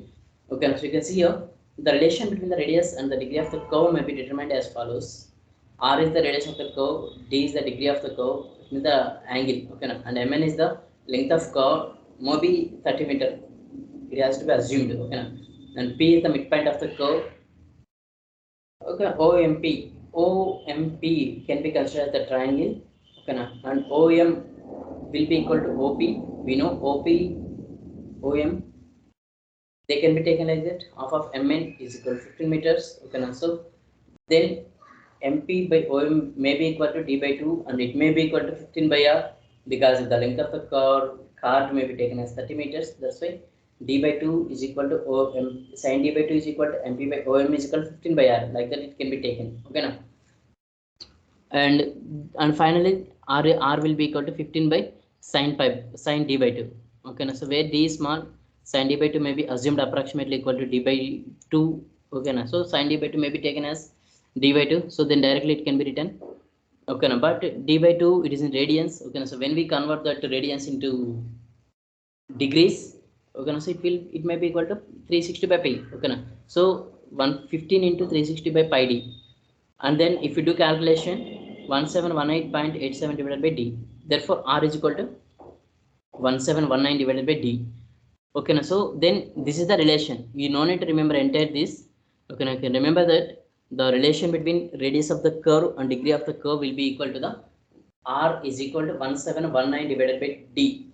Okay, so you can see here the relation between the radius and the degree of the curve may be determined as follows. R is the radius of the curve, D is the degree of the curve, with the angle. Okay, and Mn is the length of curve, maybe 30 meter. It has to be assumed. Okay, and P is the midpoint of the curve. Okay, OMP can be considered as the triangle. Okay, and OM will be equal to OP. We know OP, OM, they can be taken like that. Half of Mn is equal to 15 meters. Okay, so then MP by OM may be equal to D by 2, and it may be equal to 15 by R, because the length of the chord may be taken as 30 meters. That's why D by 2 is equal to OM, sin D by 2 is equal to MP by OM is equal to 15 by R. Like that it can be taken. Okay, now. And finally R will be equal to 15 by sin D by 2. Okay, now so where D is small, sin D by 2 may be assumed approximately equal to D by 2. Okay, now so sin D by 2 may be taken as D by 2, so then directly it can be written. Okay, now but D by 2 it is in radians. Okay, now so when we convert that to radians into degrees, okay, now so it may be equal to 360 by pi. Okay, now so 115 into 360 by pi d, and then if you do calculation 1718.87 divided by d, therefore R is equal to 1719 divided by d. Okay, now so then this is the relation. You no need to remember entire this. Okay, now you can remember that the relation between radius of the curve and degree of the curve will be equal to the R is equal to 1719 divided by d.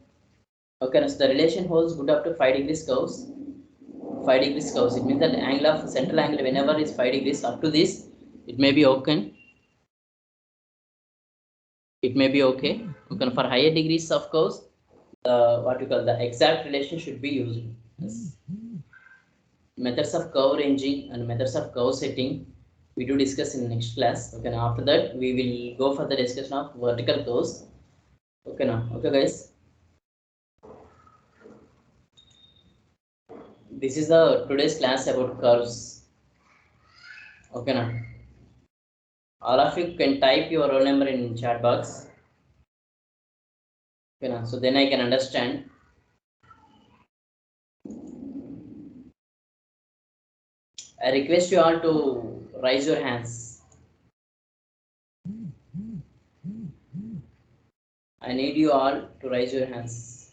Okay, now so the relation holds good up to 5 degrees curves. 5 degrees curves, it means that the angle of central angle whenever is 5 degrees up to this, it may be okay. It may be okay. Okay, for higher degrees of curves, what you call the exact relation should be used. Yes. Methods of curve ranging and methods of curve setting we do discuss in next class. Okay, now after that we will go for the discussion of vertical curves. Okay, now okay guys, this is the today's class about curves. Okay, now all of you can type your roll number in chat box. Okay, now so then I can understand. I request you all to raise your hands. I need you all to raise your hands.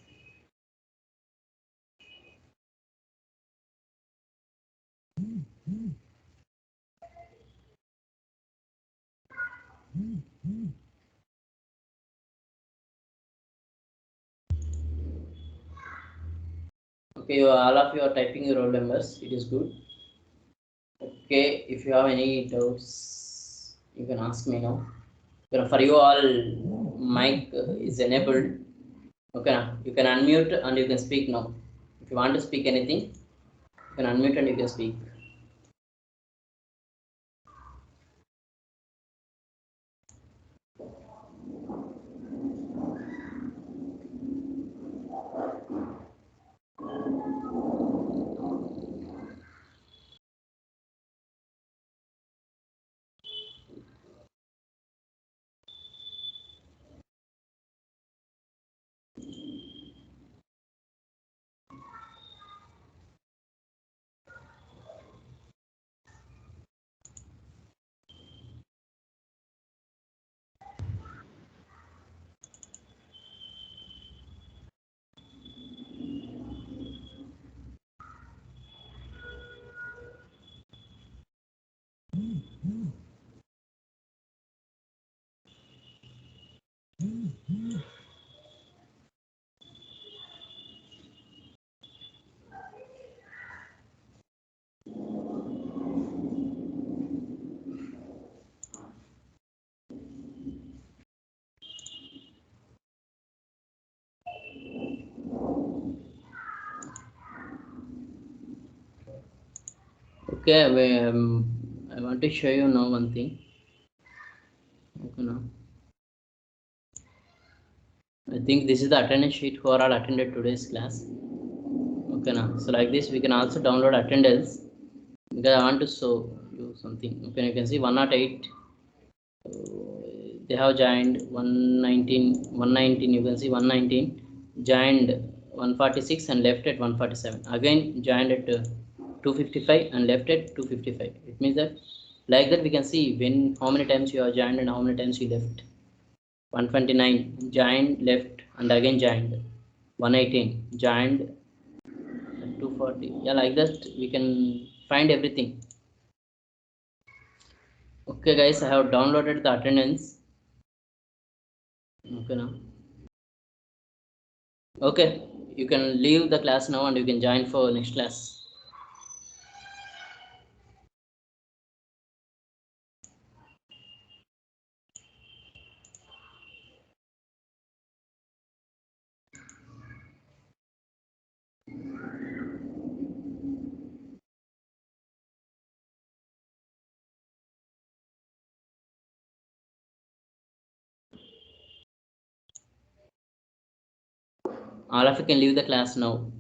Okay, all of you are typing your roll numbers. It is good. Okay, if you have any doubts, you can ask me now. For you all, mic is enabled. Okay, you can unmute and you can speak now. If you want to speak anything, you can unmute and you can speak. Okay, I want to show you now one thing. Okay, now I think this is the attendance sheet who are all attended today's class. Okay, now so like this we can also download attendance because I want to show you something. Okay, you can see 108. They have joined 119. You can see 119 joined 146 and left at 147. Again joined at 255 and left at 255. It means that like that we can see when how many times you have joined and how many times you left. 129 joined, left and again joined. 118 joined, 240. Yeah, like that we can find everything. Okay guys, I have downloaded the attendance. Okay, now okay, you can leave the class now and you can join for next class. All of you can leave the class now.